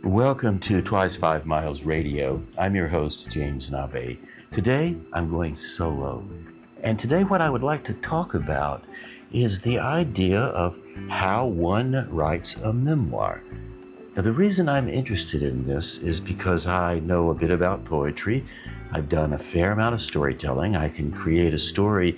Welcome to Twice 5 Miles Radio. I'm your host, James Nave. Today, I'm going solo. And today, what I would like to talk about is the idea of how one writes a memoir. Now, the reason I'm interested in this is because I know a bit about poetry. I've done a fair amount of storytelling. I can create a story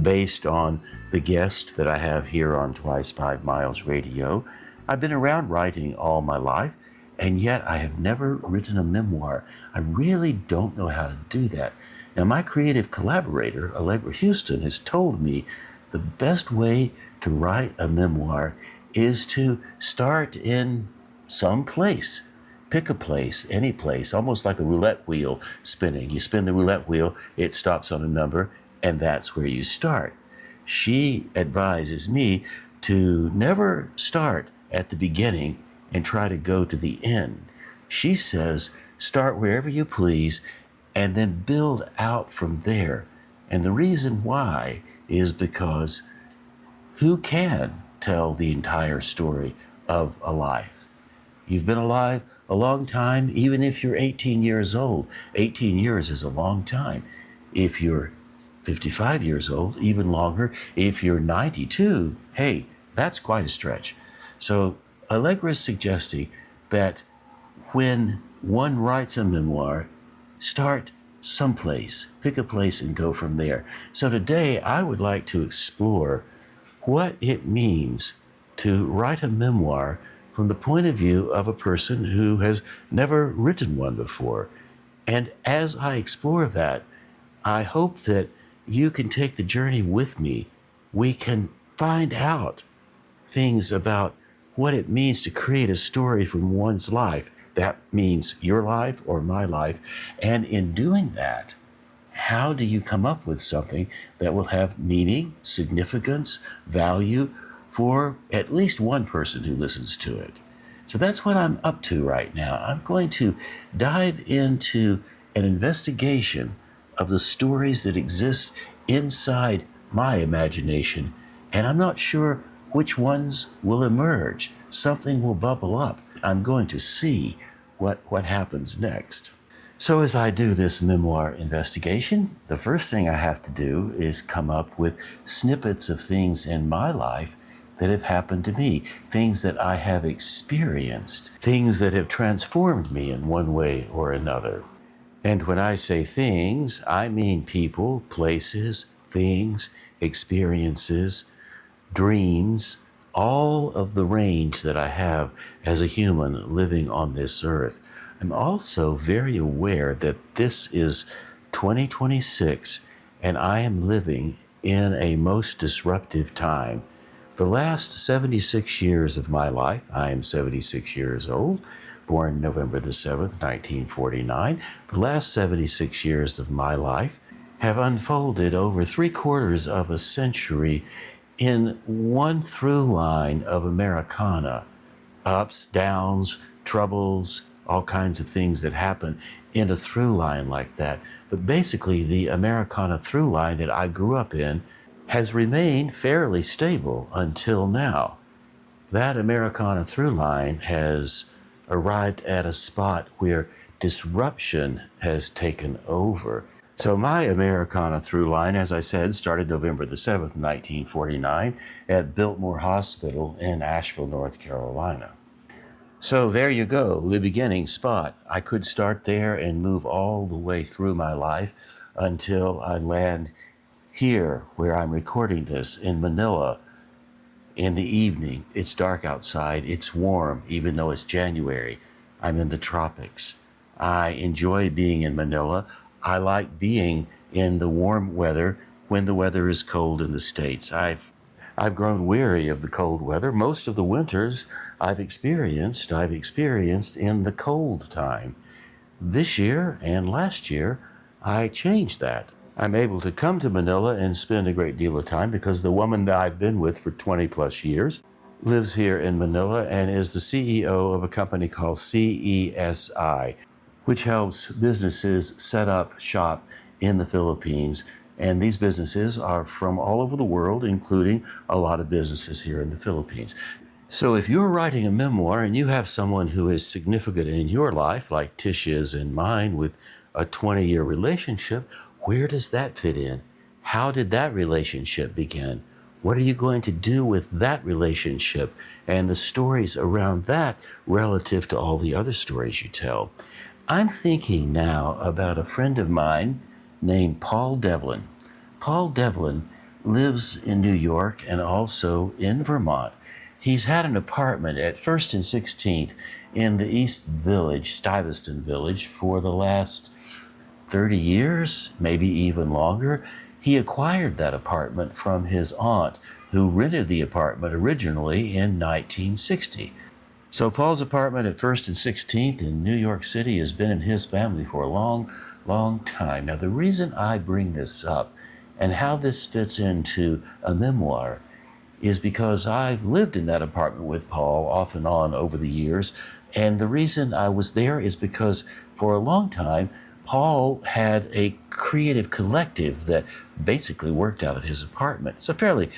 based on the guest that I have here on Twice 5 Miles Radio. I've been around writing all my life, and yet I have never written a memoir. I really don't know how to do that. Now, my creative collaborator, Allegra Houston, has told me the best way to write a memoir is to start in some place. Pick a place, any place, almost like a roulette wheel spinning. You spin the roulette wheel, it stops on a number, and that's where you start. She advises me to never start at the beginning and try to go to the end. She says, start wherever you please and then build out from there. And the reason why is because who can tell the entire story of a life? You've been alive a long time, even if you're 18 years old. 18 years is a long time. If you're 55 years old, even longer. If you're 92, hey, that's quite a stretch. So Allegra is suggesting that when one writes a memoir, start someplace, pick a place and go from there. So today I would like to explore what it means to write a memoir from the point of view of a person who has never written one before. And as I explore that, I hope that you can take the journey with me. We can find out things about what it means to create a story from one's life. That means your life or my life. And in doing that, how do you come up with something that will have meaning, significance, value for at least one person who listens to it? So that's what I'm up to right now. I'm going to dive into an investigation of the stories that exist inside my imagination, and I'm not sure which ones will emerge. Something will bubble up. I'm going to see what happens next. So as I do this memoir investigation, the first thing I have to do is come up with snippets of things in my life that have happened to me, things that I have experienced, things that have transformed me in one way or another. And when I say things, I mean people, places, things, experiences, dreams, all of the range that I have as a human living on this earth. I'm also very aware that this is 2026 and I am living in a most disruptive time. The last 76 years of my life, I am 76 years old, born November the 7th, 1949. The last 76 years of my life have unfolded over 3/4 of a century in one through line of Americana. Ups, downs, troubles, all kinds of things that happen in a through line like that. But basically, the Americana through line that I grew up in has remained fairly stable until now. That Americana through line has arrived at a spot where disruption has taken over. So my Americana through line, as I said, started November the 7th, 1949 at Biltmore Hospital in Asheville, North Carolina. So there you go, the beginning spot. I could start there and move all the way through my life until I land here where I'm recording this in Manila in the evening. It's dark outside, it's warm, even though it's January. I'm in the tropics. I enjoy being in Manila. I like being in the warm weather when the weather is cold in the States. I've grown weary of the cold weather. Most of the winters I've experienced in the cold time. This year and last year, I changed that. I'm able to come to Manila and spend a great deal of time because the woman that I've been with for 20 plus years lives here in Manila and is the CEO of a company called CESI, which helps businesses set up shop in the Philippines. And these businesses are from all over the world, including a lot of businesses here in the Philippines. So if you're writing a memoir and you have someone who is significant in your life, like Tish is in mine with a 20-year relationship, where does that fit in? How did that relationship begin? What are you going to do with that relationship and the stories around that relative to all the other stories you tell? I'm thinking now about a friend of mine named Paul Devlin. Paul Devlin lives in New York and also in Vermont. He's had an apartment at 1st and 16th in the East Village, Stuyvesant Village, for the last 30 years, maybe even longer. He acquired that apartment from his aunt, who rented the apartment originally in 1960. So Paul's apartment at 1st and 16th in New York City has been in his family for a long, long time. Now, the reason I bring this up and how this fits into a memoir is because I've lived in that apartment with Paul off and on over the years. And the reason I was there is because for a long time, Paul had a creative collective that basically worked out of his apartment. It's a fairly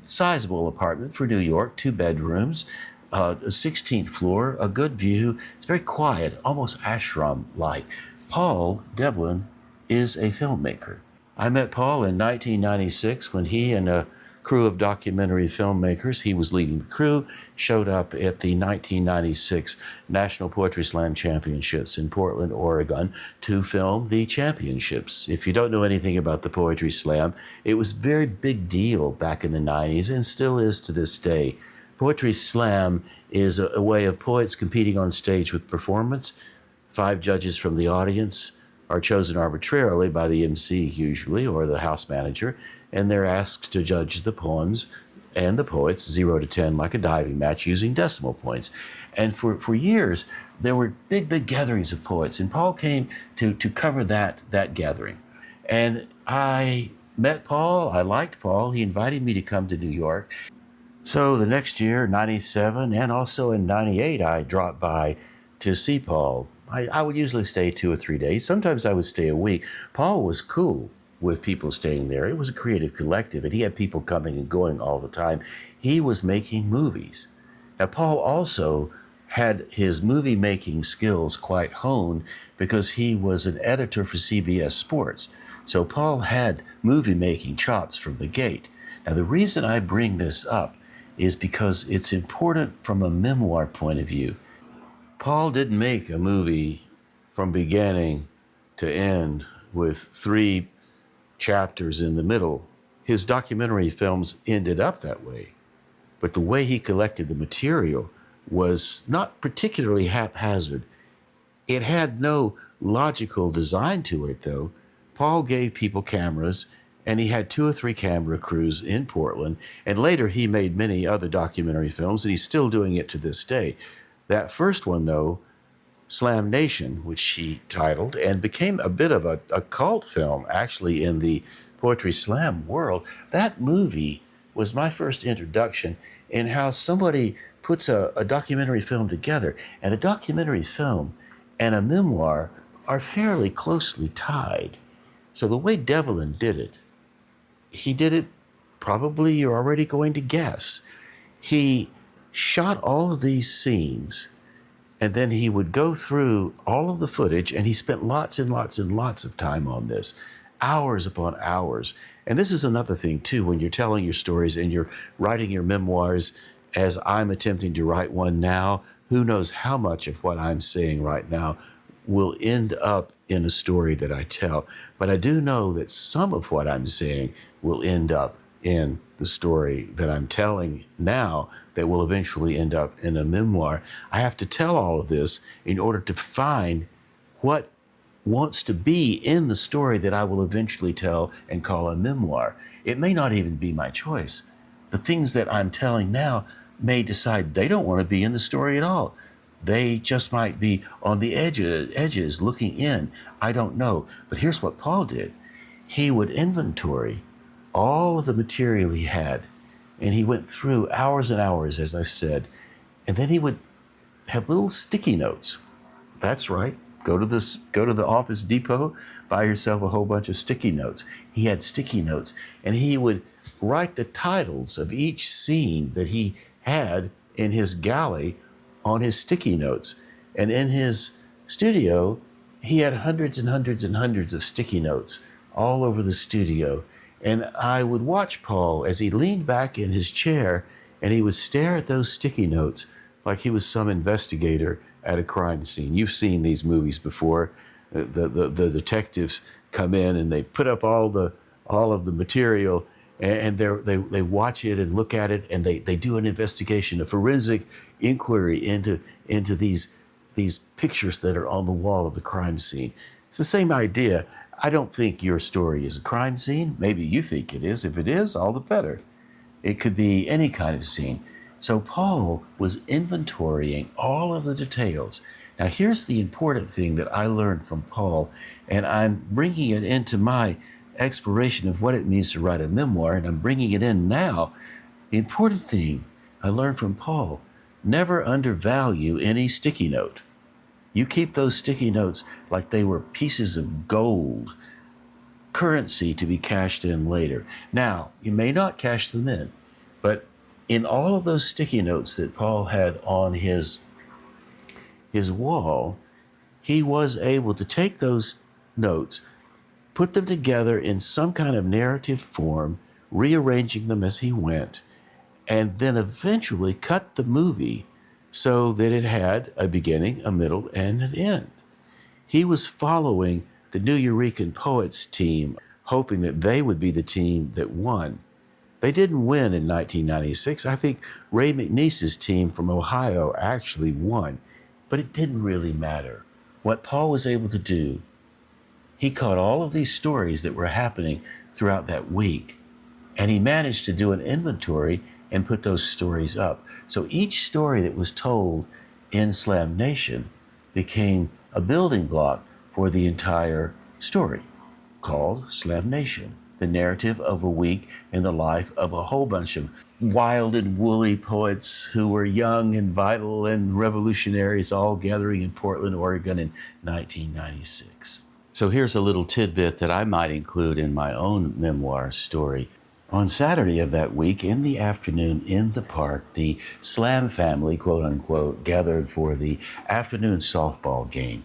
sizable apartment for New York, 2 bedrooms, a 16th floor, a good view. It's very quiet, almost ashram-like. Paul Devlin is a filmmaker. I met Paul in 1996 when he and a crew of documentary filmmakers, he was leading the crew, showed up at the 1996 National Poetry Slam Championships in Portland, Oregon, to film the championships. If you don't know anything about the Poetry Slam, it was a very big deal back in the 90s and still is to this day. Poetry Slam is a way of poets competing on stage with performance. 5 judges from the audience are chosen arbitrarily by the MC usually, or the house manager, and they're asked to judge the poems and the poets 0 to 10 like a diving match using decimal points. And for years, there were big gatherings of poets, and Paul came to cover that gathering. And I met Paul, I liked Paul, he invited me to come to New York. So the next year, 97, and also in 98, I dropped by to see Paul. I would usually stay 2 or 3 days. Sometimes I would stay a week. Paul was cool with people staying there. It was a creative collective, and he had people coming and going all the time. He was making movies. Now, Paul also had his movie-making skills quite honed because he was an editor for CBS Sports. So Paul had movie-making chops from the gate. Now, the reason I bring this up is because it's important from a memoir point of view. Paul didn't make a movie from beginning to end with 3 chapters in the middle. His documentary films ended up that way. But the way he collected the material was not particularly haphazard. It had no logical design to it, though. Paul gave people cameras, and he had 2 or 3 camera crews in Portland, and later he made many other documentary films, and he's still doing it to this day. That first one, though, Slam Nation, which he titled, and became a bit of a cult film, actually, in the Poetry Slam world. That movie was my first introduction in how somebody puts a documentary film together. And a documentary film and a memoir are fairly closely tied. So the way Devlin did it, he did it, probably you're already going to guess. He shot all of these scenes, and then he would go through all of the footage, and he spent lots and lots and lots of time on this, hours upon hours. And this is another thing, too, when you're telling your stories and you're writing your memoirs, as I'm attempting to write one now, who knows how much of what I'm saying right now will end up in a story that I tell. But I do know that some of what I'm saying will end up in the story that I'm telling now that will eventually end up in a memoir. I have to tell all of this in order to find what wants to be in the story that I will eventually tell and call a memoir. It may not even be my choice. The things that I'm telling now may decide they don't want to be in the story at all. They just might be on the edges looking in. I don't know. But here's what Paul did. He would inventory all of the material he had, and he went through hours and hours, as I've said, and then he would have little sticky notes. That's right. Go to the Office Depot, buy yourself a whole bunch of sticky notes. He had sticky notes, and he would write the titles of each scene that he had in his galley on his sticky notes. And in his studio, he had hundreds and hundreds and hundreds of sticky notes all over the studio. And I would watch Paul as he leaned back in his chair and he would stare at those sticky notes like he was some investigator at a crime scene. You've seen these movies before. The detectives come in and they put up all of the material, and they watch it and look at it, and they do an investigation, a forensic inquiry into these pictures that are on the wall of the crime scene. It's the same idea. I don't think your story is a crime scene. Maybe you think it is. If it is, all the better. It could be any kind of scene. So Paul was inventorying all of the details. Now here's the important thing that I learned from Paul, and I'm bringing it into my exploration of what it means to write a memoir, and I'm bringing it in now. The important thing I learned from Paul: never undervalue any sticky note. You keep those sticky notes like they were pieces of gold, currency to be cashed in later. Now, you may not cash them in, but in all of those sticky notes that Paul had on his wall, he was able to take those notes, put them together in some kind of narrative form, rearranging them as he went, and then eventually cut the movie so that it had a beginning, a middle, and an end. He was following the New Eurekan Poets team, hoping that they would be the team that won. They didn't win in 1996. I think Ray McNeese's team from Ohio actually won, but it didn't really matter. What Paul was able to do, he caught all of these stories that were happening throughout that week, and he managed to do an inventory and put those stories up. So each story that was told in Slam Nation became a building block for the entire story, called Slam Nation, the narrative of a week in the life of a whole bunch of wild and woolly poets who were young and vital and revolutionaries, all gathering in Portland, Oregon in 1996. So here's a little tidbit that I might include in my own memoir story. On Saturday of that week, in the afternoon in the park, the Slam family, quote unquote, gathered for the afternoon softball game.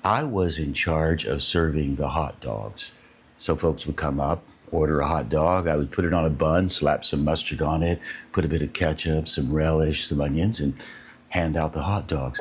I was in charge of serving the hot dogs. So folks would come up, order a hot dog. I would put it on a bun, slap some mustard on it, put a bit of ketchup, some relish, some onions, and hand out the hot dogs.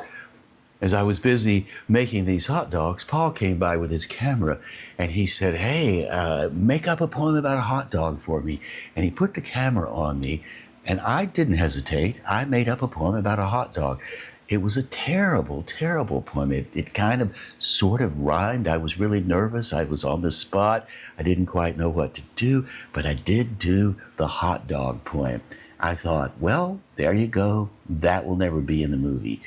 As I was busy making these hot dogs, Paul came by with his camera and he said, "Hey, make up a poem about a hot dog for me." And he put the camera on me, and I didn't hesitate. I made up a poem about a hot dog. It was a terrible, terrible poem. It kind of sort of rhymed. I was really nervous. I was on the spot. I didn't quite know what to do, but I did do the hot dog poem. I thought, well, there you go. That will never be in the movie.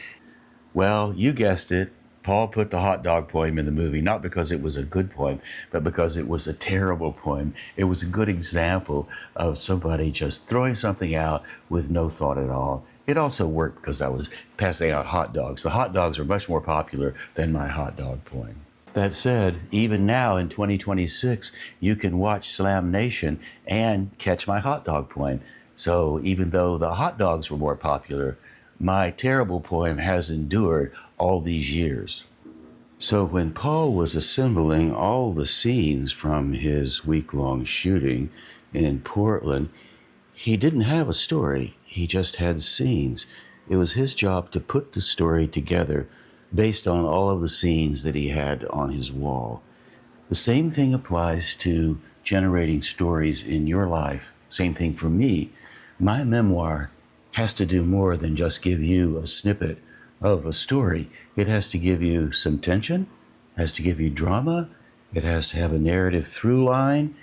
Well, you guessed it. Paul put the hot dog poem in the movie, not because it was a good poem, but because it was a terrible poem. It was a good example of somebody just throwing something out with no thought at all. It also worked because I was passing out hot dogs. The hot dogs are much more popular than my hot dog poem. That said, even now in 2026, you can watch Slam Nation and catch my hot dog poem. So even though the hot dogs were more popular, my terrible poem has endured all these years. So when Paul was assembling all the scenes from his week-long shooting in Portland, he didn't have a story. He just had scenes. It was his job to put the story together based on all of the scenes that he had on his wall. The same thing applies to generating stories in your life. Same thing for me. My memoir has to do more than just give you a snippet of a story. It has to give you some tension, has to give you drama, it has to have a narrative through line,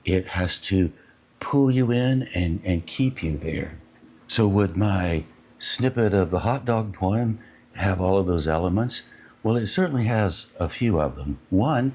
it has to pull you in and keep you there. So would my snippet of the hot dog poem have all of those elements? Well, it certainly has a few of them. One,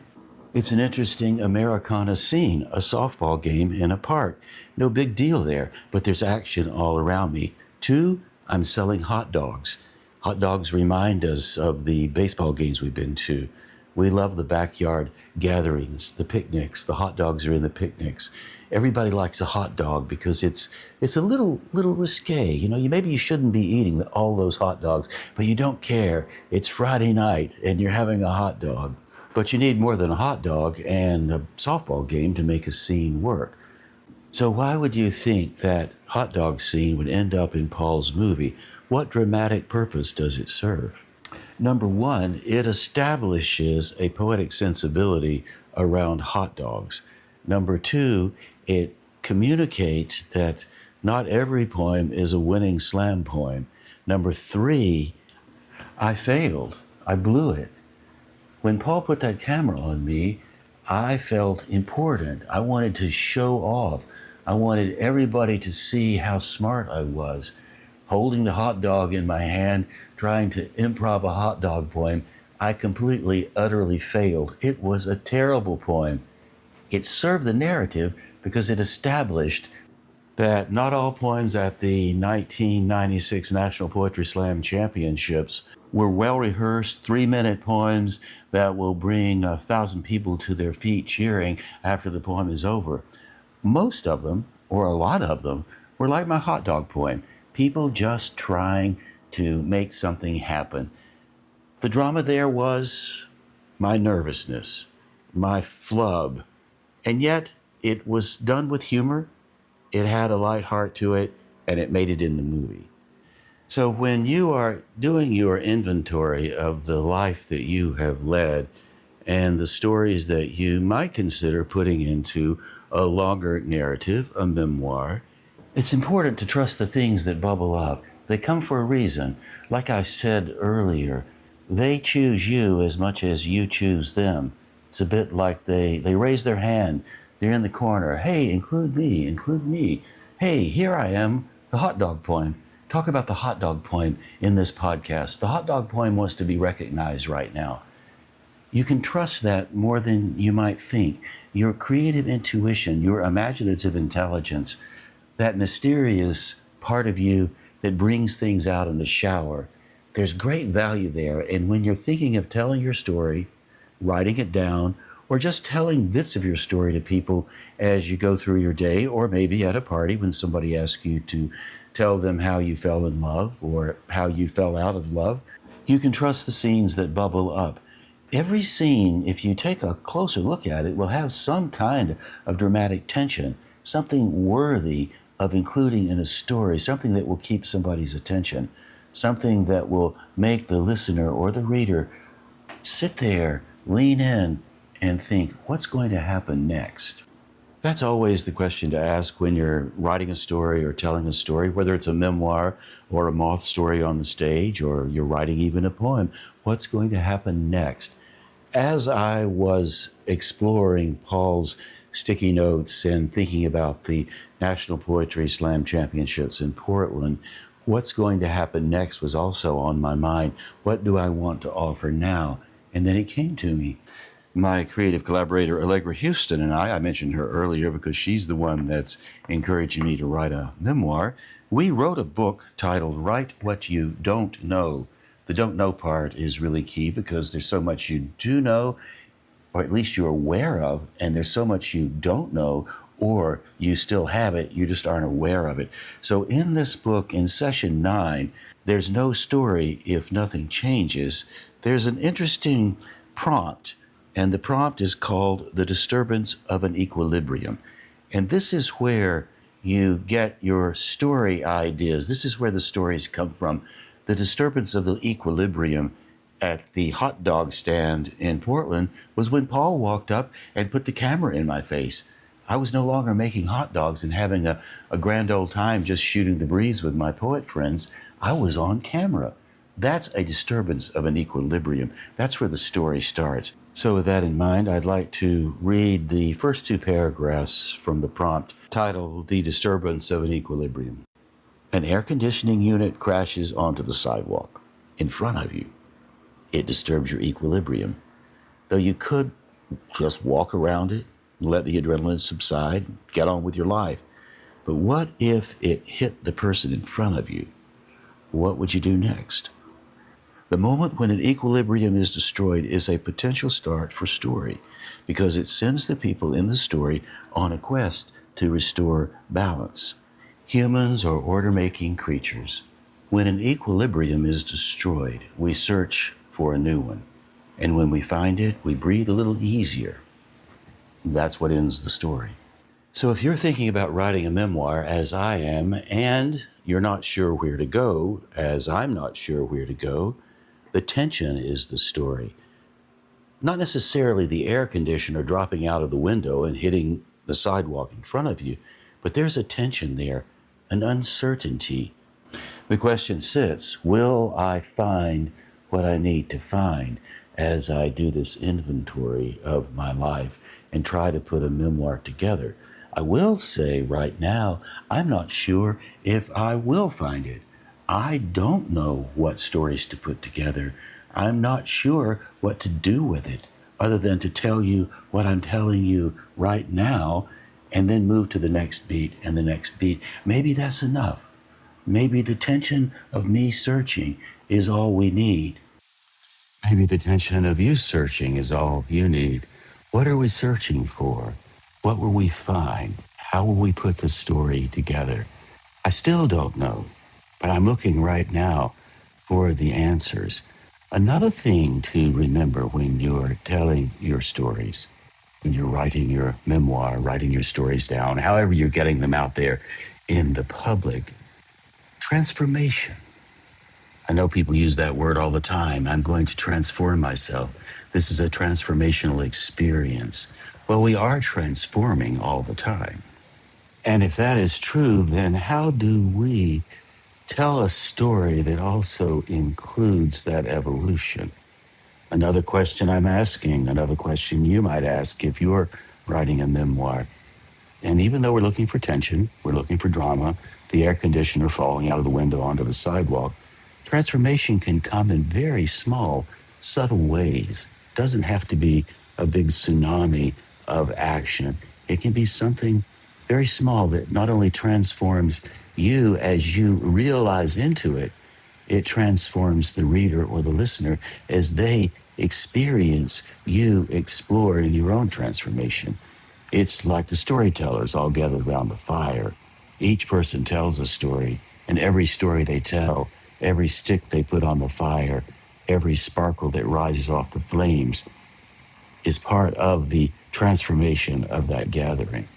it's an interesting Americana scene, a softball game in a park. No big deal there, but there's action all around me. Two, I'm selling hot dogs. Hot dogs remind us of the baseball games we've been to. We love the backyard gatherings, the picnics. The hot dogs are in the picnics. Everybody likes a hot dog because it's a little risque. You know, maybe you shouldn't be eating all those hot dogs, but you don't care. It's Friday night and you're having a hot dog. But you need more than a hot dog and a softball game to make a scene work. So why would you think that hot dog scene would end up in Paul's movie? What dramatic purpose does it serve? Number one, it establishes a poetic sensibility around hot dogs. Number two, it communicates that not every poem is a winning slam poem. Number three, I failed. I blew it. When Paul put that camera on me, I felt important. I wanted to show off. I wanted everybody to see how smart I was. Holding the hot dog in my hand, trying to improv a hot dog poem, I completely, utterly failed. It was a terrible poem. It served the narrative because it established that not all poems at the 1996 National Poetry Slam Championships were well-rehearsed 3-minute poems that will bring 1,000 people to their feet cheering after the poem is over. Most of them, or a lot of them, were like my hot dog poem. People just trying to make something happen. The drama there was my nervousness, my flub, and yet it was done with humor. It had a light heart to it, and it made it in the movie. So when you are doing your inventory of the life that you have led and the stories that you might consider putting into a longer narrative, a memoir, it's important to trust the things that bubble up. They come for a reason. Like I said earlier, they choose you as much as you choose them. It's a bit like they raise their hand. They're in the corner. Hey, include me, include me. Hey, here I am, the hot dog poem. Talk about the hot dog poem in this podcast. The hot dog poem wants to be recognized right now. You can trust that more than you might think. Your creative intuition, your imaginative intelligence, that mysterious part of you that brings things out in the shower, there's great value there. And when you're thinking of telling your story, writing it down, or just telling bits of your story to people as you go through your day, or maybe at a party when somebody asks you to tell them how you fell in love or how you fell out of love, you can trust the scenes that bubble up. Every scene, if you take a closer look at it, will have some kind of dramatic tension, something worthy of including in a story, something that will keep somebody's attention, something that will make the listener or the reader sit there, lean in, and think, what's going to happen next? That's always the question to ask when you're writing a story or telling a story, whether it's a memoir or a moth story on the stage, or you're writing even a poem. What's going to happen next? As I was exploring Paul's sticky notes and thinking about the National Poetry Slam Championships in Portland, what's going to happen next was also on my mind. What do I want to offer now? And then it came to me. My creative collaborator, Allegra Houston, and I mentioned her earlier because she's the one that's encouraging me to write a memoir. We wrote a book titled Write What You Don't Know. The don't know part is really key because there's so much you do know, or at least you're aware of, and there's so much you don't know, or you still have it, you just aren't aware of it. So in this book, in session 9, there's no story if nothing changes. There's an interesting prompt, and the prompt is called The Disturbance of an Equilibrium. And this is where you get your story ideas. This is where the stories come from. The disturbance of the equilibrium at the hot dog stand in Portland was when Paul walked up and put the camera in my face. I was no longer making hot dogs and having a grand old time just shooting the breeze with my poet friends. I was on camera. That's a disturbance of an equilibrium. That's where the story starts. So with that in mind, I'd like to read the first 2 paragraphs from the prompt titled The Disturbance of an Equilibrium. An air conditioning unit crashes onto the sidewalk in front of you. It disturbs your equilibrium. Though you could just walk around it, let the adrenaline subside, get on with your life. But what if it hit the person in front of you? What would you do next? The moment when an equilibrium is destroyed is a potential start for story, because it sends the people in the story on a quest to restore balance. Humans are order-making creatures. When an equilibrium is destroyed, we search for a new one. And when we find it, we breathe a little easier. That's what ends the story. So if you're thinking about writing a memoir, as I am, and you're not sure where to go, as I'm not sure where to go, the tension is the story. Not necessarily the air conditioner dropping out of the window and hitting the sidewalk in front of you, but there's a tension there, an uncertainty. The question sits, will I find what I need to find as I do this inventory of my life and try to put a memoir together? I will say right now, I'm not sure if I will find it. I don't know what stories to put together. I'm not sure what to do with it, other than to tell you what I'm telling you right now and then move to the next beat and the next beat. Maybe that's enough. Maybe the tension of me searching is all we need. Maybe the tension of you searching is all you need. What are we searching for? What will we find? How will we put the story together? I still don't know, but I'm looking right now for the answers. Another thing to remember when you're telling your stories, when you're writing your memoir, writing your stories down, however you're getting them out there in the public, transformation. I know people use that word all the time. I'm going to transform myself. This is a transformational experience. Well, we are transforming all the time. And if that is true, then how do we tell a story that also includes that evolution? Another question I'm asking, another question you might ask if you're writing a memoir. And even though we're looking for tension, we're looking for drama, the air conditioner falling out of the window onto the sidewalk, transformation can come in very small, subtle ways. It doesn't have to be a big tsunami of action. It can be something very small that not only transforms you as you realize into it, it transforms the reader or the listener as they experience you explore in your own transformation. It's like the storytellers all gathered around the fire. Each person tells a story, and every story they tell, every stick they put on the fire, every sparkle that rises off the flames is part of the transformation of that gathering.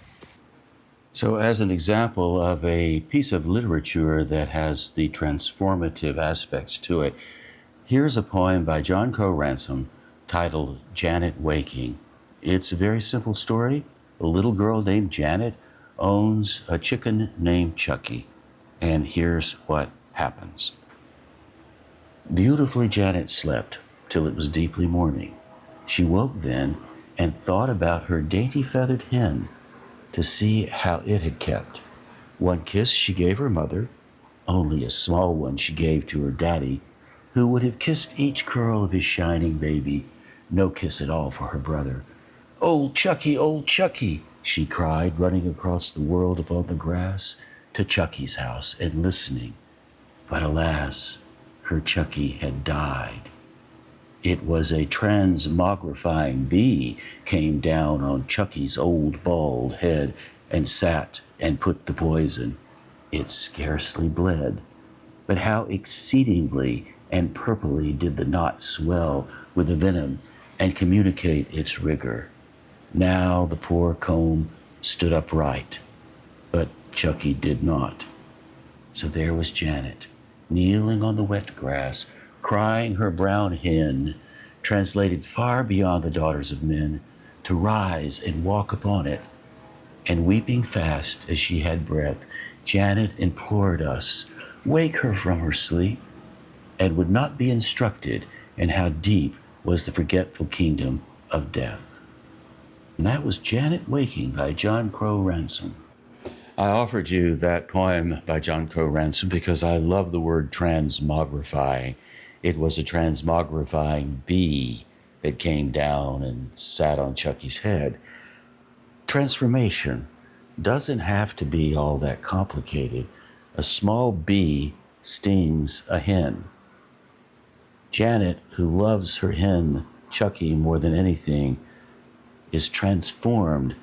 So, as an example of a piece of literature that has the transformative aspects to it, here's a poem by John Crowe Ransom titled Janet Waking. It's a very simple story. A little girl named Janet owns a chicken named Chucky. And here's what happens. Beautifully Janet slept till it was deeply morning. She woke then and thought about her dainty feathered hen to see how it had kept. One kiss she gave her mother, only a small one she gave to her daddy, who would have kissed each curl of his shining baby, no kiss at all for her brother. Old Chucky, she cried, running across the world upon the grass to Chucky's house and listening. But alas, her Chucky had died. It was a transmogrifying bee came down on Chucky's old bald head and sat and put the poison. It scarcely bled. But how exceedingly and purplely did the knot swell with the venom and communicate its rigor. Now the poor comb stood upright, but Chucky did not. So there was Janet, kneeling on the wet grass, crying her brown hen, translated far beyond the daughters of men, to rise and walk upon it. And weeping fast as she had breath, Janet implored us, wake her from her sleep, and would not be instructed in how deep was the forgetful kingdom of death. And that was Janet Waking by John Crowe Ransom. I offered you that poem by John Crowe Ransom because I love the word transmogrifying. It was a transmogrifying bee that came down and sat on Chucky's head. Transformation doesn't have to be all that complicated. A small bee stings a hen. Janet, who loves her hen, Chucky, more than anything, is transformed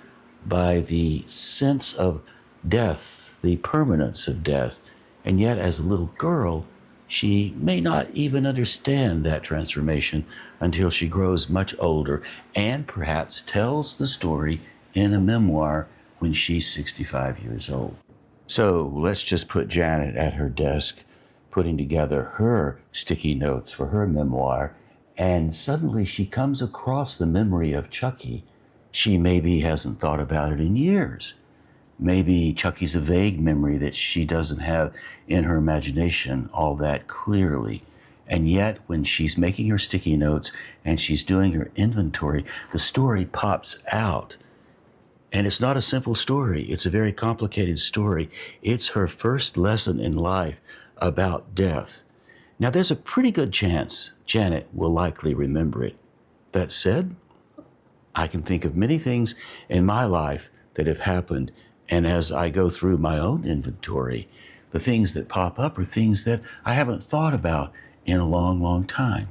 by the sense of death, the permanence of death. And yet, as a little girl, she may not even understand that transformation until she grows much older and perhaps tells the story in a memoir when she's 65 years old. So let's just put Janet at her desk, putting together her sticky notes for her memoir, and suddenly she comes across the memory of Chucky. She maybe hasn't thought about it in years. Maybe Chucky's a vague memory that she doesn't have in her imagination all that clearly. And yet, when she's making her sticky notes and she's doing her inventory, the story pops out. And it's not a simple story. It's a very complicated story. It's her first lesson in life about death. Now, there's a pretty good chance Janet will likely remember it. That said, I can think of many things in my life that have happened, and as I go through my own inventory, the things that pop up are things that I haven't thought about in a long, long time.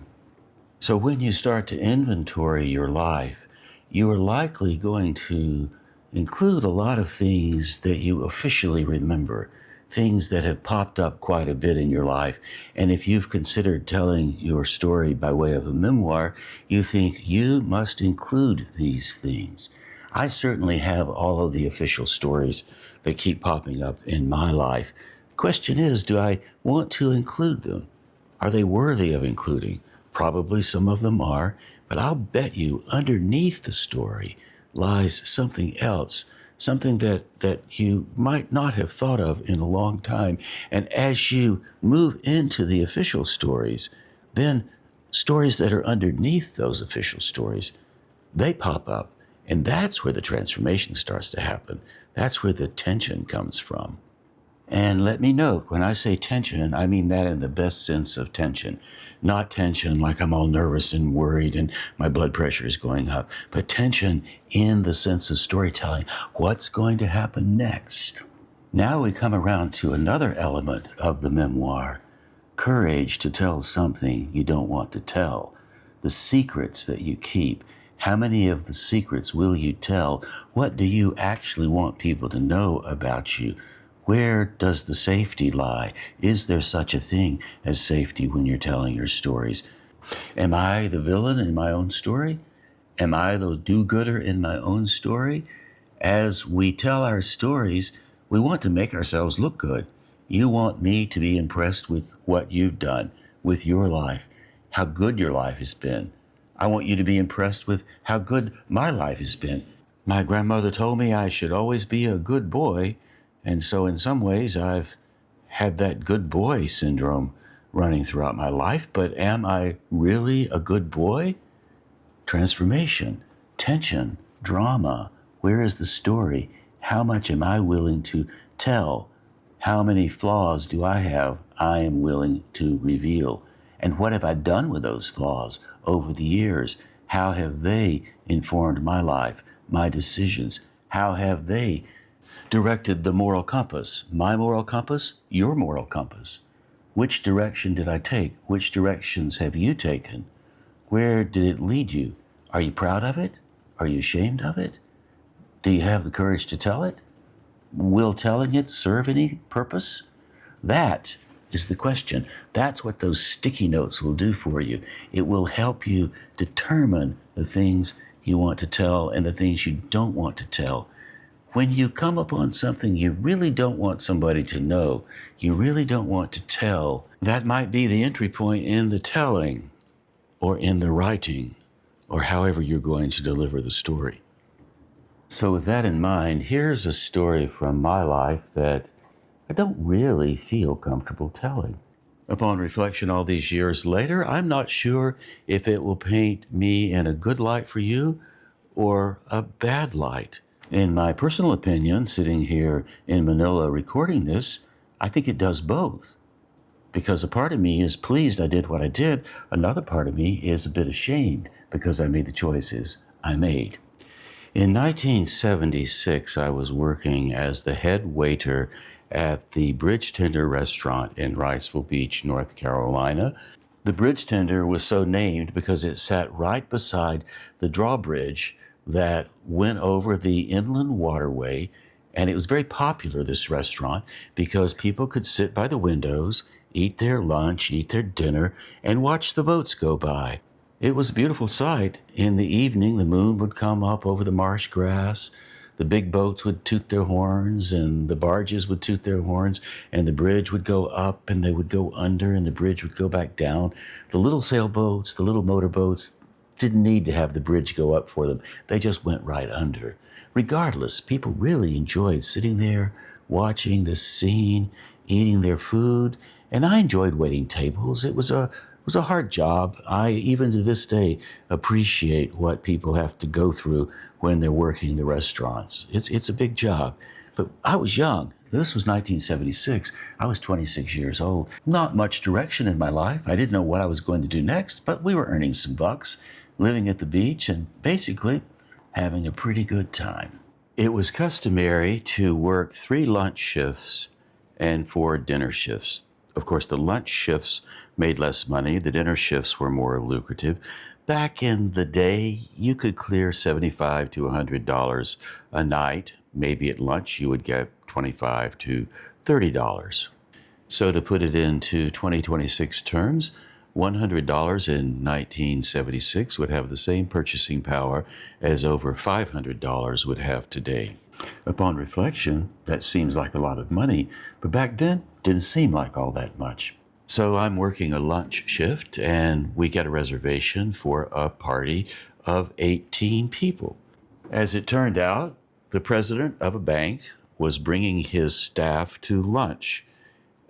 So when you start to inventory your life, you are likely going to include a lot of things that you officially remember, things that have popped up quite a bit in your life. And if you've considered telling your story by way of a memoir, you think you must include these things. I certainly have all of the official stories that keep popping up in my life. The question is, do I want to include them? Are they worthy of including? Probably some of them are, but I'll bet you underneath the story lies something else, something that you might not have thought of in a long time. And as you move into the official stories, then stories that are underneath those official stories, they pop up. And that's where the transformation starts to happen. That's where the tension comes from. And let me note, when I say tension, I mean that in the best sense of tension. Not tension like I'm all nervous and worried and my blood pressure is going up, but tension in the sense of storytelling. What's going to happen next? Now we come around to another element of the memoir, courage to tell something you don't want to tell, the secrets that you keep. How many of the secrets will you tell? What do you actually want people to know about you? Where does the safety lie? Is there such a thing as safety when you're telling your stories? Am I the villain in my own story? Am I the do-gooder in my own story? As we tell our stories, we want to make ourselves look good. You want me to be impressed with what you've done, with your life, how good your life has been. I want you to be impressed with how good my life has been. My grandmother told me I should always be a good boy, and so in some ways I've had that good boy syndrome running throughout my life, but am I really a good boy? Transformation, tension, drama. Where is the story? How much am I willing to tell? How many flaws do I have I am willing to reveal? And what have I done with those flaws over the years? How have they informed my life, my decisions? How have they directed the moral compass? My moral compass, your moral compass. Which direction did I take? Which directions have you taken? Where did it lead you? Are you proud of it? Are you ashamed of it? Do you have the courage to tell it? Will telling it serve any purpose? That is the question. That's what those sticky notes will do for you. It will help you determine the things you want to tell and the things you don't want to tell. When you come upon something you really don't want somebody to know, you really don't want to tell, that might be the entry point in the telling or in the writing or however you're going to deliver the story. So with that in mind, here's a story from my life that I don't really feel comfortable telling. Upon reflection all these years later, I'm not sure if it will paint me in a good light for you or a bad light. In my personal opinion, sitting here in Manila recording this, I think it does both. Because a part of me is pleased I did what I did, another part of me is a bit ashamed because I made the choices I made. In 1976, I was working as the head waiter at the Bridge Tender restaurant in Riceville Beach, North Carolina. The bridge tender was so named because it sat right beside the drawbridge that went over the inland waterway. And it was very popular, this restaurant, because people could sit by the windows, eat their lunch, eat their dinner, and watch the boats go by. It was a beautiful sight. In the evening, the moon would come up over the marsh grass. The big boats would toot their horns, and the barges would toot their horns, and the bridge would go up, and they would go under, and the bridge would go back down. The little sailboats, the little motorboats, didn't need to have the bridge go up for them. They just went right under. Regardless, people really enjoyed sitting there, watching this scene, eating their food, and I enjoyed waiting tables. It was a hard job. I, even to this day, appreciate what people have to go through when they're working the restaurants. It's a big job. But I was young. This was 1976. I was 26 years old. Not much direction in my life. I didn't know what I was going to do next, but we were earning some bucks, living at the beach, and basically having a pretty good time. It was customary to work 3 lunch shifts and 4 dinner shifts. Of course, the lunch shifts made less money. The dinner shifts were more lucrative. Back in the day, you could clear $75 to $100 a night. Maybe at lunch you would get $25 to $30. So to put it into 2026 terms, $100 in 1976 would have the same purchasing power as over $500 would have today. Upon reflection, that seems like a lot of money, but back then didn't seem like all that much. So I'm working a lunch shift, and we get a reservation for a party of 18 people. As it turned out, the president of a bank was bringing his staff to lunch,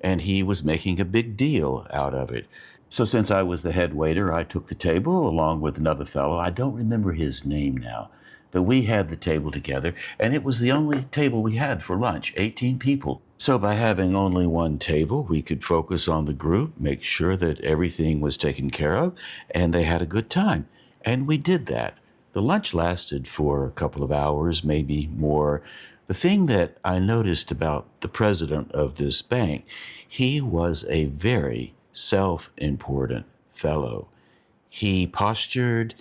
and he was making a big deal out of it. So since I was the head waiter, I took the table along with another fellow. I don't remember his name now, but we had the table together, and it was the only table we had for lunch, 18 people. So by having only one table, we could focus on the group, make sure that everything was taken care of, and they had a good time. And we did that. The lunch lasted for a couple of hours, maybe more. The thing that I noticed about the president of this bank, he was a very self-important fellow. He postured,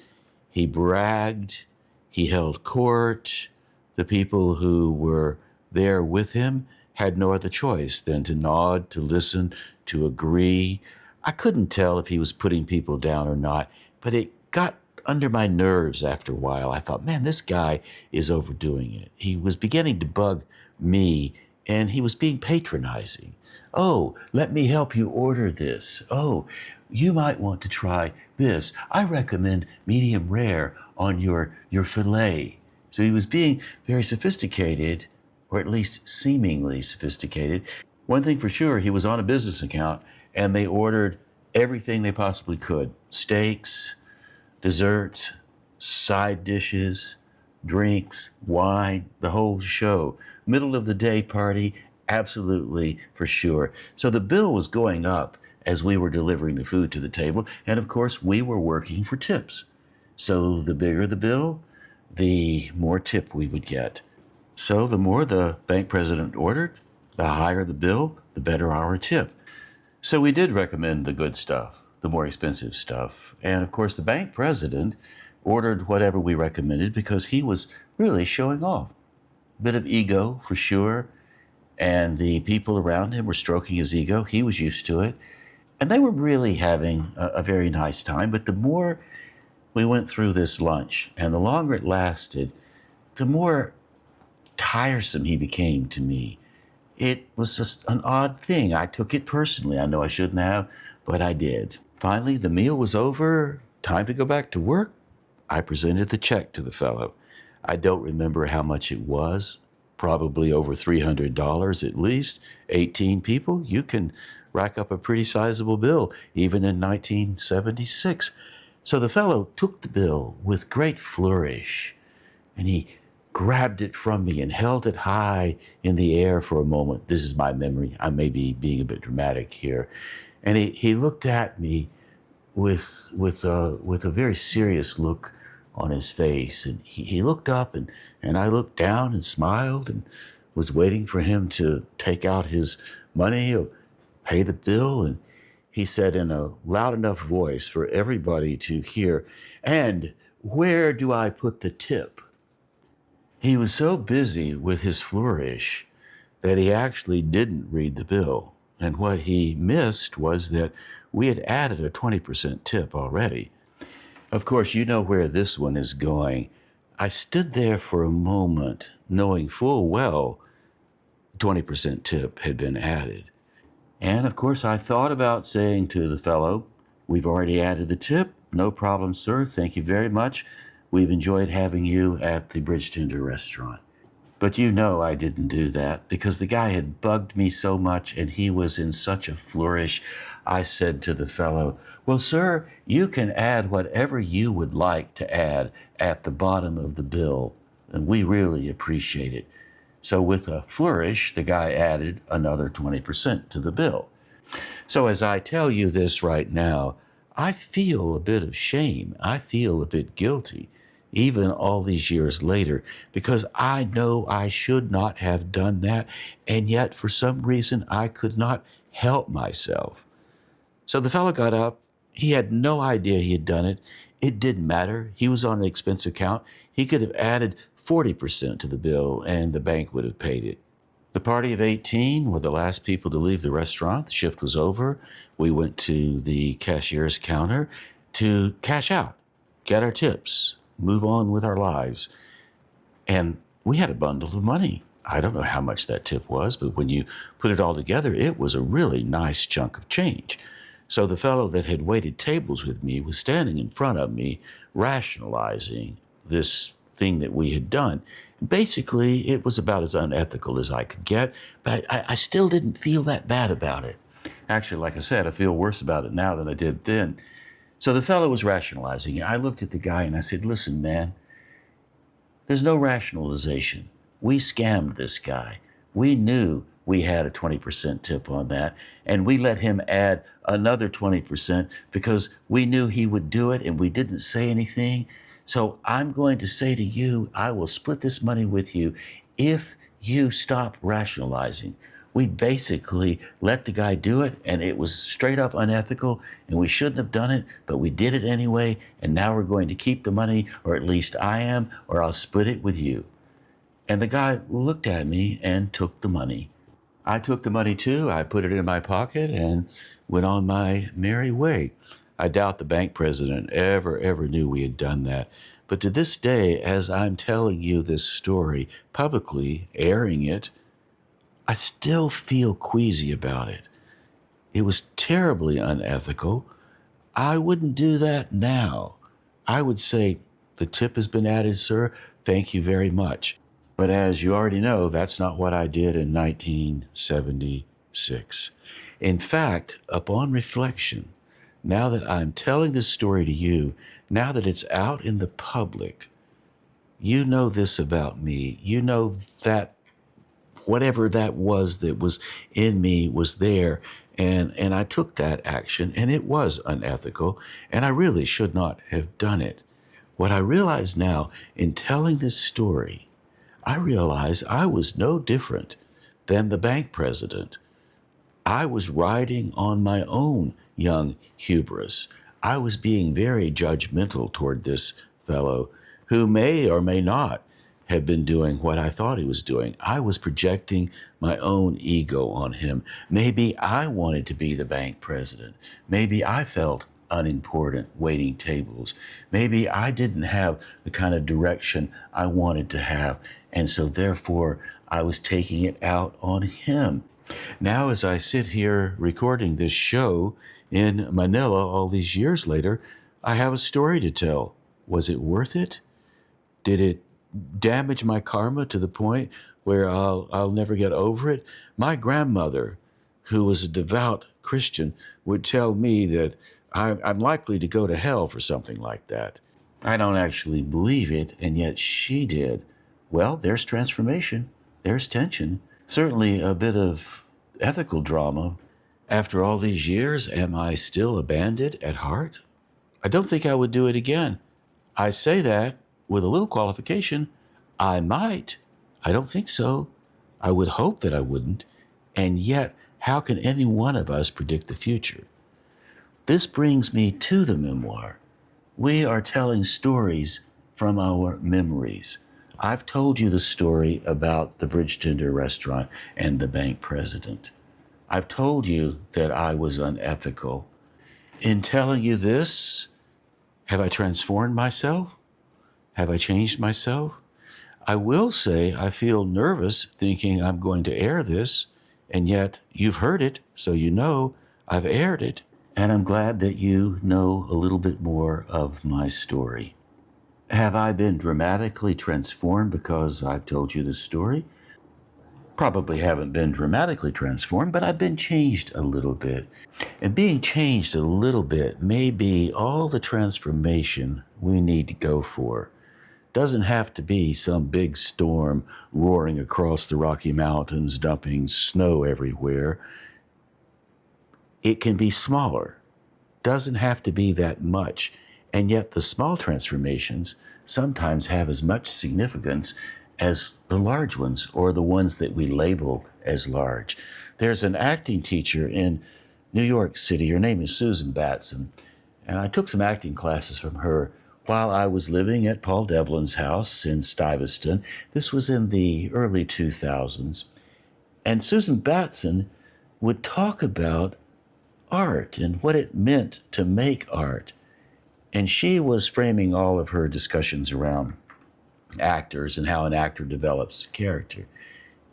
he bragged, he held court. The people who were there with him had no other choice than to nod, to listen, to agree. I couldn't tell if he was putting people down or not, but it got under my nerves after a while. I thought, man, this guy is overdoing it. He was beginning to bug me, and he was being patronizing. Oh, let me help you order this. Oh, you might want to try this. I recommend medium rare on your filet. So he was being very sophisticated, or at least seemingly sophisticated. One thing for sure, he was on a business account, and they ordered everything they possibly could. Steaks, desserts, side dishes, drinks, wine, the whole show. Middle of the day party, absolutely for sure. So the bill was going up as we were delivering the food to the table, and of course we were working for tips. So the bigger the bill, the more tip we would get. So the more the bank president ordered, the higher the bill, the better our tip. So we did recommend the good stuff, the more expensive stuff. And of course the bank president ordered whatever we recommended because he was really showing off. Bit of ego for sure. And the people around him were stroking his ego. He was used to it. And they were really having a very nice time. But the more we went through this lunch and the longer it lasted, the more tiresome he became to me. It was just an odd thing. I took it personally. I know I shouldn't have, but I did. Finally, the meal was over. Time to go back to work. I presented the check to the fellow. I don't remember how much it was. Probably over $300 at least. 18 people, you can rack up a pretty sizable bill, even in 1976. So the fellow took the bill with great flourish, and he grabbed it from me and held it high in the air for a moment. This is my memory. I may be being a bit dramatic here. And he looked at me with a very serious look on his face. And he looked up, and I looked down and smiled and was waiting for him to take out his money or pay the bill. And he said in a loud enough voice for everybody to hear, "And where do I put the tip?" He was so busy with his flourish that he actually didn't read the bill. And what he missed was that we had added a 20% tip already. Of course, you know where this one is going. I stood there for a moment, knowing full well 20% tip had been added. And of course, I thought about saying to the fellow, "We've already added the tip. No problem, sir. Thank you very much. We've enjoyed having you at the Bridge Tender restaurant." But you know I didn't do that because the guy had bugged me so much and he was in such a flourish. I said to the fellow, "Well, sir, you can add whatever you would like to add at the bottom of the bill, and we really appreciate it." So with a flourish, the guy added another 20% to the bill. So as I tell you this right now, I feel a bit of shame. I feel a bit guilty, even all these years later, because I know I should not have done that, and yet for some reason I could not help myself. So the fellow got up. He had no idea he had done it. It didn't matter. He was on an expense account. He could have added 40% to the bill and the bank would have paid it. The party of 18 were the last people to leave the restaurant. The shift was over. We went to the cashier's counter to cash out, get our tips, move on with our lives. And we had a bundle of money. I don't know how much that tip was, but when you put it all together, it was a really nice chunk of change. So the fellow that had waited tables with me was standing in front of me, rationalizing this thing that we had done. Basically, it was about as unethical as I could get, but I still didn't feel that bad about it. Actually, like I said, I feel worse about it now than I did then. So the fellow was rationalizing. I looked at the guy and I said, "Listen, man, there's no rationalization. We scammed this guy. We knew we had a 20% tip on that, and we let him add another 20% because we knew he would do it and we didn't say anything. So I'm going to say to you, I will split this money with you if you stop rationalizing." We basically let the guy do it, and it was straight up unethical, and we shouldn't have done it, but we did it anyway, and now we're going to keep the money, or at least I am, or I'll split it with you. And the guy looked at me and took the money. I took the money too. I put it in my pocket and went on my merry way. I doubt the bank president ever knew we had done that. But to this day, as I'm telling you this story, publicly airing it, I still feel queasy about it. It was terribly unethical. I wouldn't do that now. I would say, "The tip has been added, sir. Thank you very much." But as you already know, that's not what I did in 1976. In fact, upon reflection, now that I'm telling this story to you, now that it's out in the public, you know this about me. You know that whatever that was in me was there. And I took that action, and it was unethical, and I really should not have done it. What I realize now in telling this story, I realize I was no different than the bank president. I was riding on my own young hubris. I was being very judgmental toward this fellow who may or may not have been doing what I thought he was doing. I was projecting my own ego on him. Maybe I wanted to be the bank president. Maybe I felt unimportant waiting tables. Maybe I didn't have the kind of direction I wanted to have. And so therefore, I was taking it out on him. Now, as I sit here recording this show in Manila all these years later, I have a story to tell. Was it worth it? Did it damage my karma to the point where I'll never get over it? My grandmother, who was a devout Christian, would tell me that I'm likely to go to hell for something like that. I don't actually believe it, and yet she did. Well, there's transformation. There's tension. Certainly a bit of ethical drama. After all these years, am I still a bandit at heart? I don't think I would do it again. I say that with a little qualification. I might. I don't think so. I would hope that I wouldn't. And yet, how can any one of us predict the future? This brings me to the memoir. We are telling stories from our memories. I've told you the story about the bridge tender restaurant and the bank president. I've told you that I was unethical. In telling you this, have I transformed myself? Have I changed myself? I will say I feel nervous thinking I'm going to air this, and yet you've heard it, so you know I've aired it. And I'm glad that you know a little bit more of my story. Have I been dramatically transformed because I've told you this story? Probably haven't been dramatically transformed, but I've been changed a little bit. And being changed a little bit may be all the transformation we need to go for. Doesn't have to be some big storm roaring across the Rocky Mountains, dumping snow everywhere. It can be smaller. Doesn't have to be that much. And yet the small transformations sometimes have as much significance as the large ones, or the ones that we label as large. There's an acting teacher in New York City. Her name is Susan Batson. And I took some acting classes from her while I was living at Paul Devlin's house in Stuyvesant. This was in the early 2000s. And Susan Batson would talk about art and what it meant to make art. And she was framing all of her discussions around actors and how an actor develops character.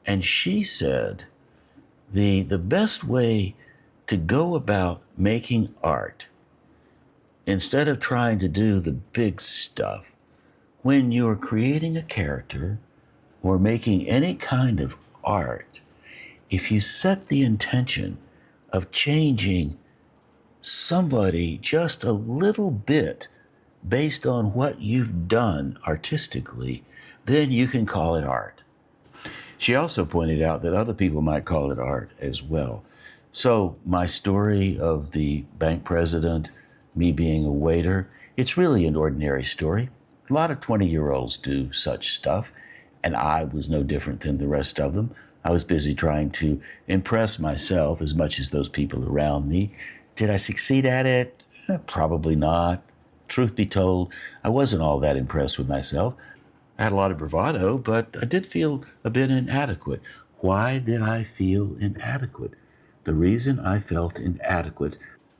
And she said the best way to go about making art, instead of trying to do the big stuff, when you're creating a character or making any kind of art, if you set the intention of changing somebody just a little bit based on what you've done artistically, then you can call it art. She also pointed out that other people might call it art as well. So my story of the bank president, me being a waiter, it's really an ordinary story. A lot of 20-year-olds do such stuff, and I was no different than the rest of them. I was busy trying to impress myself as much as those people around me. Did I succeed at it? Probably not. Truth be told, I wasn't all that impressed with myself. I had a lot of bravado, but I did feel a bit inadequate. Why did I feel inadequate? The reason I felt inadequate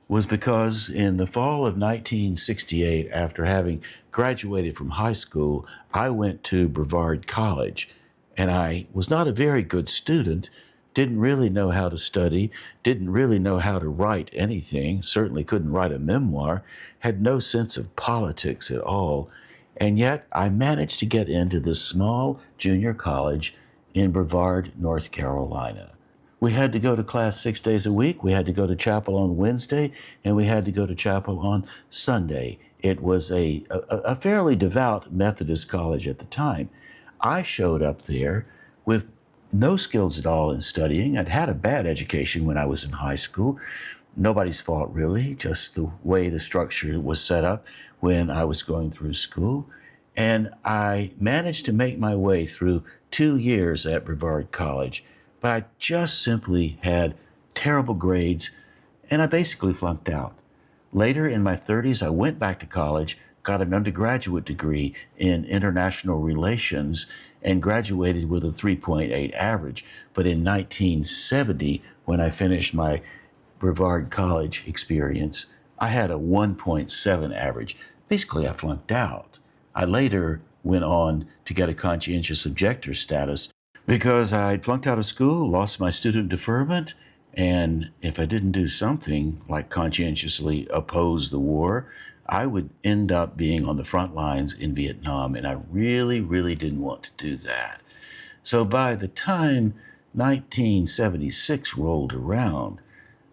was because in the fall of 1968, after having graduated from high school, I went to Brevard College, and I was not a very good student, didn't really know how to study, didn't really know how to write anything, certainly couldn't write a memoir, had no sense of politics at all, and yet I managed to get into this small junior college in Brevard, North Carolina. We had to go to class 6 days a week, we had to go to chapel on Wednesday, and we had to go to chapel on Sunday. It was a fairly devout Methodist college at the time. I showed up there with no skills at all in studying. I'd had a bad education when I was in high school. Nobody's fault, really, just the way the structure was set up when I was going through school. And I managed to make my way through 2 years at Brevard College, but I just simply had terrible grades, and I basically flunked out. Later in my 30s, I went back to college, got an undergraduate degree in international relations, and graduated with a 3.8 average. But in 1970, when I finished my Brevard College experience, I had a 1.7 average. Basically, I flunked out. I later went on to get a conscientious objector status because I'd flunked out of school, lost my student deferment, and if I didn't do something like conscientiously oppose the war, I would end up being on the front lines in Vietnam, and I really, really didn't want to do that. So by the time 1976 rolled around,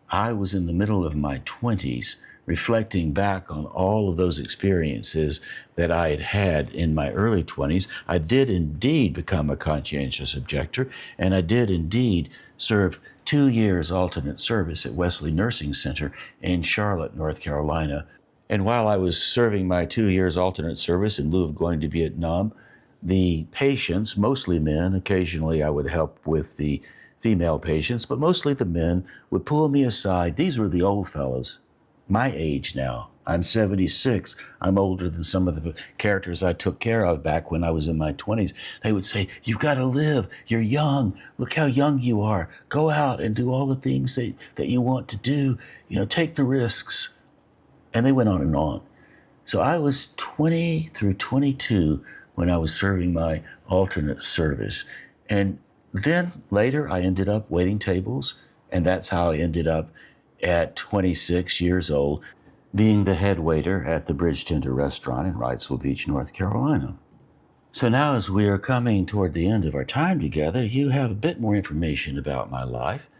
I was in the middle of my 20s, reflecting back on all of those experiences that I had had in my early 20s. I did indeed become a conscientious objector, and I did indeed serve 2 years alternate service at Wesley Nursing Center in Charlotte, North Carolina. And while I was serving my 2 years alternate service in lieu of going to Vietnam, the patients, mostly men, occasionally I would help with the female patients, but mostly the men would pull me aside. These were the old fellas. my age now. I'm 76. I'm older than some of the characters I took care of back when I was in my 20s. They would say, "You've got to live. You're young. Look how young you are. Go out and do all the things that you want to do. Take the risks." And they went on and on. So I was 20 through 22 when I was serving my alternate service. And then later I ended up waiting tables, and that's how I ended up at 26 years old being the head waiter at the Bridge Tender restaurant in Wrightsville Beach, North Carolina. So now, as we are coming toward the end of our time together, you have a bit more information about my life.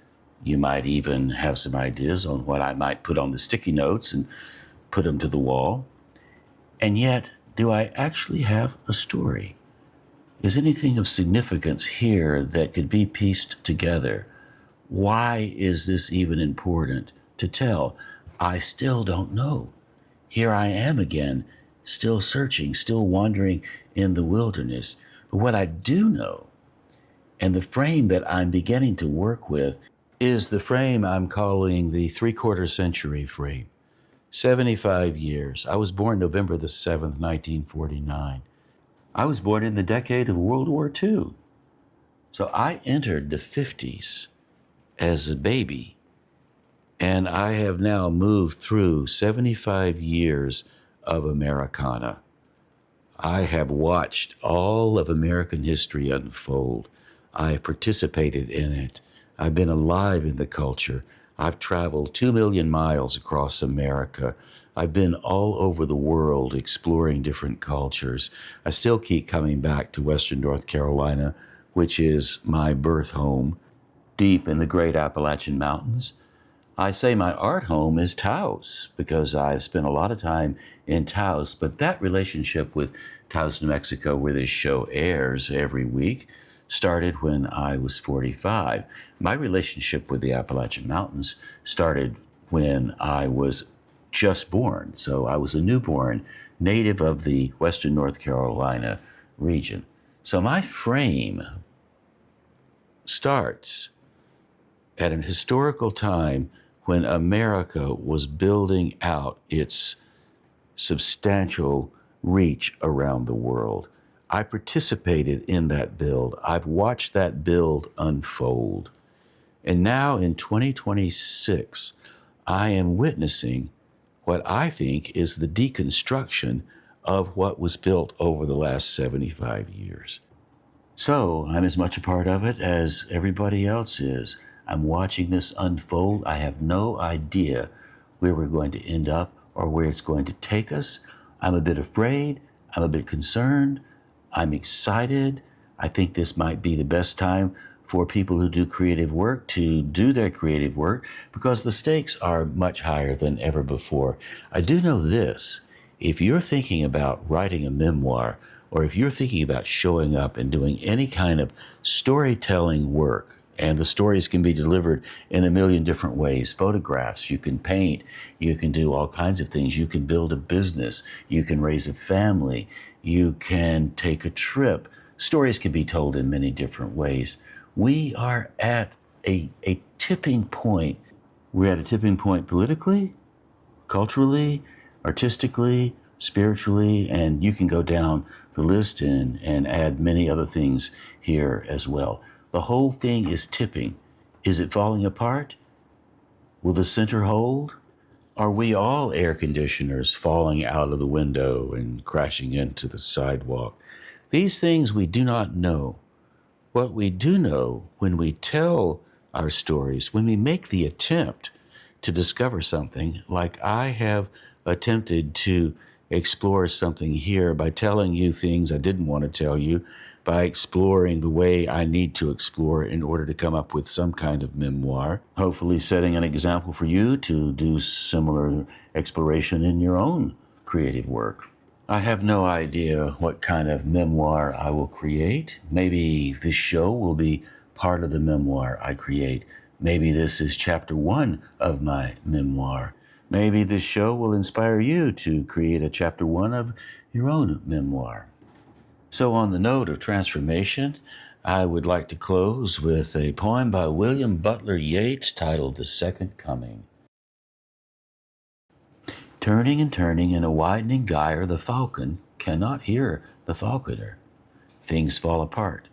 You might even have some ideas on what I might put on the sticky notes and put them to the wall. And yet, do I actually have a story? Is anything of significance here that could be pieced together? Why is this even important to tell? I still don't know. Here I am again, still searching, still wandering in the wilderness. But what I do know, and the frame that I'm beginning to work with, is the frame I'm calling the three-quarter century frame. 75 years. I was born November the 7th, 1949. I was born in the decade of World War II. So I entered the 50s as a baby. And I have now moved through 75 years of Americana. I have watched all of American history unfold. I have participated in it. I've been alive in the culture. I've traveled 2 million miles across America. I've been all over the world exploring different cultures. I still keep coming back to Western North Carolina, which is my birth home, deep in the great Appalachian Mountains. I say my art home is Taos because I've spent a lot of time in Taos, but that relationship with Taos, New Mexico, where this show airs every week, started when I was 45. My relationship with the Appalachian Mountains started when I was just born. So I was a newborn native of the Western North Carolina region. So my frame starts at an historical time when America was building out its substantial reach around the world. I participated in that build. I've watched that build unfold. And now in 2026, I am witnessing what I think is the deconstruction of what was built over the last 75 years. So I'm as much a part of it as everybody else is. I'm watching this unfold. I have no idea where we're going to end up or where it's going to take us. I'm a bit afraid. I'm a bit concerned. I'm excited. I think this might be the best time for people who do creative work to do their creative work because the stakes are much higher than ever before. I do know this. If you're thinking about writing a memoir, or if you're thinking about showing up and doing any kind of storytelling work, and the stories can be delivered in a million different ways. Photographs, you can paint, you can do all kinds of things. You can build a business, you can raise a family, you can take a trip. Stories can be told in many different ways. We are at a tipping point. We're at a tipping point politically, culturally, artistically, spiritually, and you can go down the list and add many other things here as well. The whole thing is tipping. Is it falling apart? Will the center hold? Are we all air conditioners falling out of the window and crashing into the sidewalk? These things we do not know. What we do know when we tell our stories, when we make the attempt to discover something, like I have attempted to explore something here by telling you things I didn't want to tell you, by exploring the way I need to explore in order to come up with some kind of memoir, hopefully setting an example for you to do similar exploration in your own creative work. I have no idea what kind of memoir I will create. Maybe this show will be part of the memoir I create. Maybe this is chapter 1 of my memoir. Maybe this show will inspire you to create a chapter 1 of your own memoir. So on the note of transformation, I would like to close with a poem by William Butler Yeats titled The Second Coming. Turning and turning in a widening gyre, the falcon cannot hear the falconer. Things fall apart.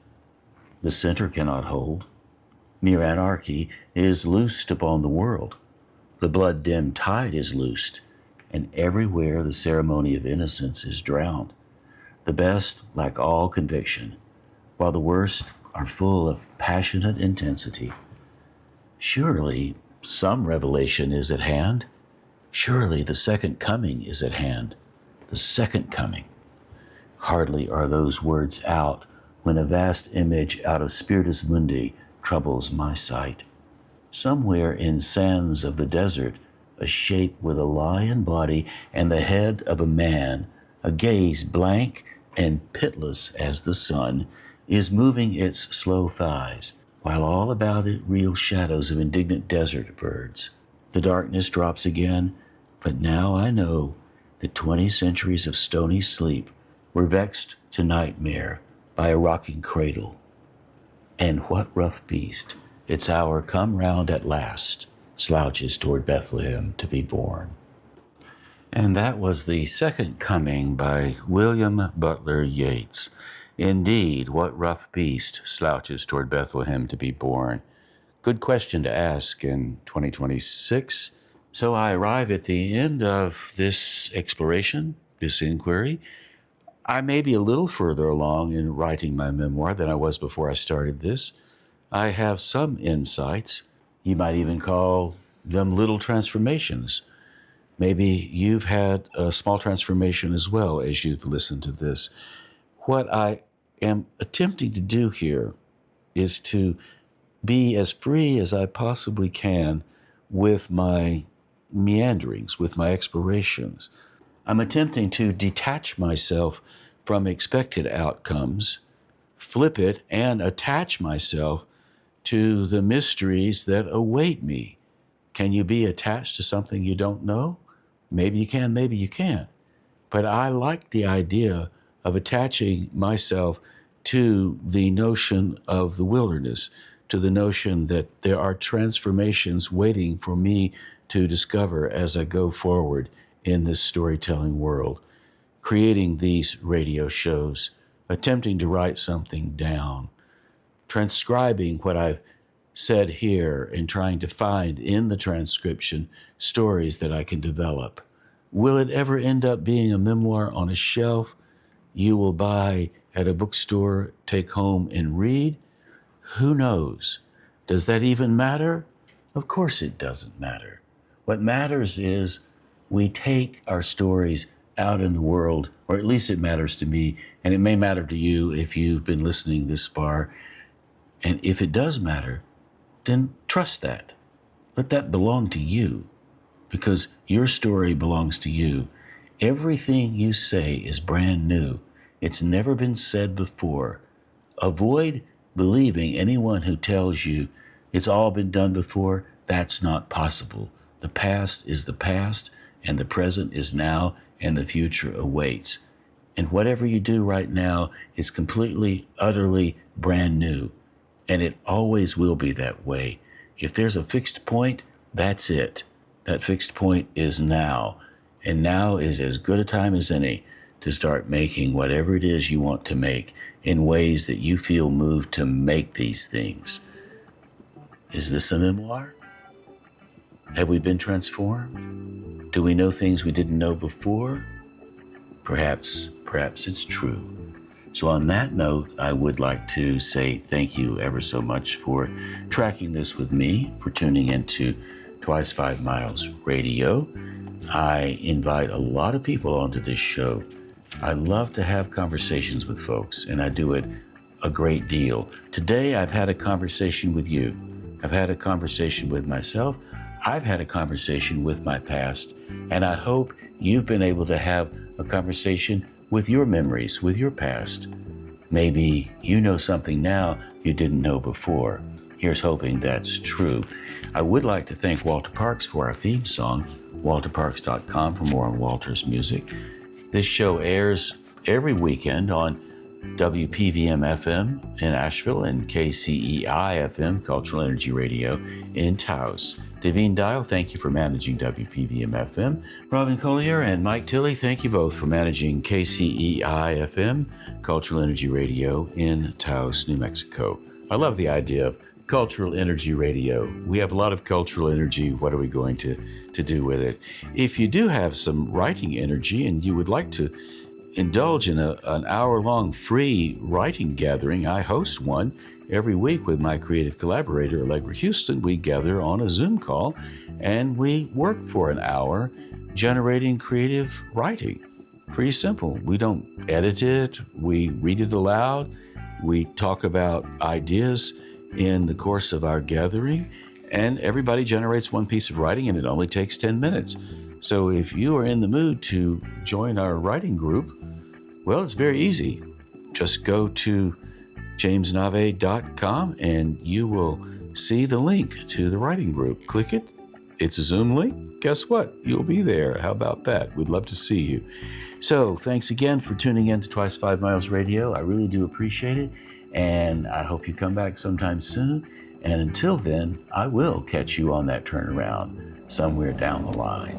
The center cannot hold. Mere anarchy is loosed upon the world. The blood-dimmed tide is loosed, and everywhere the ceremony of innocence is drowned. The best lack all conviction, while the worst are full of passionate intensity. Surely some revelation is at hand. Surely the second coming is at hand. The second coming. Hardly are those words out when a vast image out of Spiritus Mundi troubles my sight. Somewhere in sands of the desert, a shape with a lion body and the head of a man, a gaze blank and pitiless as the sun, is moving its slow thighs, while all about it reel shadows of indignant desert birds. The darkness drops again, but now I know that 20 centuries of stony sleep were vexed to nightmare by a rocking cradle. And what rough beast, its hour come round at last, slouches toward Bethlehem to be born. And that was The Second Coming by William Butler Yeats. Indeed, what rough beast slouches toward Bethlehem to be born? Good question to ask in 2026. So I arrive at the end of this exploration, this inquiry. I may be a little further along in writing my memoir than I was before I started this. I have some insights. You might even call them little transformations. Maybe you've had a small transformation as well as you've listened to this. What I am attempting to do here is to be as free as I possibly can with my meanderings, with my explorations. I'm attempting to detach myself from expected outcomes, flip it, and attach myself to the mysteries that await me. Can you be attached to something you don't know? Maybe you can, maybe you can't. But I like the idea of attaching myself to the notion of the wilderness, to the notion that there are transformations waiting for me to discover as I go forward in this storytelling world, creating these radio shows, attempting to write something down, transcribing what I've said here and trying to find in the transcription stories that I can develop. Will it ever end up being a memoir on a shelf you will buy at a bookstore, take home and read? Who knows? Does that even matter? Of course it doesn't matter. What matters is we take our stories out in the world, or at least it matters to me, and it may matter to you if you've been listening this far. And if it does matter, then trust that. Let that belong to you, because your story belongs to you. Everything you say is brand new. It's never been said before. Avoid believing anyone who tells you it's all been done before. That's not possible. The past is the past, and the present is now, and the future awaits. And whatever you do right now is completely, utterly brand new. And it always will be that way. If there's a fixed point, that's it. That fixed point is now. And now is as good a time as any to start making whatever it is you want to make in ways that you feel moved to make these things. Is this a memoir? Have we been transformed? Do we know things we didn't know before? Perhaps it's true. So on that note, I would like to say thank you ever so much for tracking this with me, for tuning into Twice 5 Miles Radio. I invite a lot of people onto this show. I love to have conversations with folks, and I do it a great deal. Today, I've had a conversation with you. I've had a conversation with myself. I've had a conversation with my past, and I hope you've been able to have a conversation with your memories, with your past. Maybe you know something now you didn't know before. Here's hoping that's true. I would like to thank Walter Parks for our theme song, walterparks.com for more on Walter's music. This show airs every weekend on WPVM FM in Asheville and KCEI FM, Cultural Energy Radio, in Taos. Davine Dial, thank you for managing WPVM FM. Robin Collier and Mike Tilley, thank you both for managing KCEI FM, Cultural Energy Radio, in Taos, New Mexico. I love the idea of Cultural Energy Radio. We have a lot of cultural energy. What are we going to do with it? If you do have some writing energy and you would like to indulge in an hour-long free writing gathering, I host one every week with my creative collaborator, Allegra Houston. We gather on a Zoom call and we work for an hour generating creative writing. Pretty simple. We don't edit it. We read it aloud. We talk about ideas in the course of our gathering, and everybody generates one piece of writing, and it only takes 10 minutes. So if you are in the mood to join our writing group, well, it's very easy. Just go to jamesnave.com and you will see the link to the writing group. Click it. It's a Zoom link. Guess what? You'll be there. How about that? We'd love to see you. So thanks again for tuning in to Twice 5 Miles Radio. I really do appreciate it. And I hope you come back sometime soon. And until then, I will catch you on that turnaround somewhere down the line.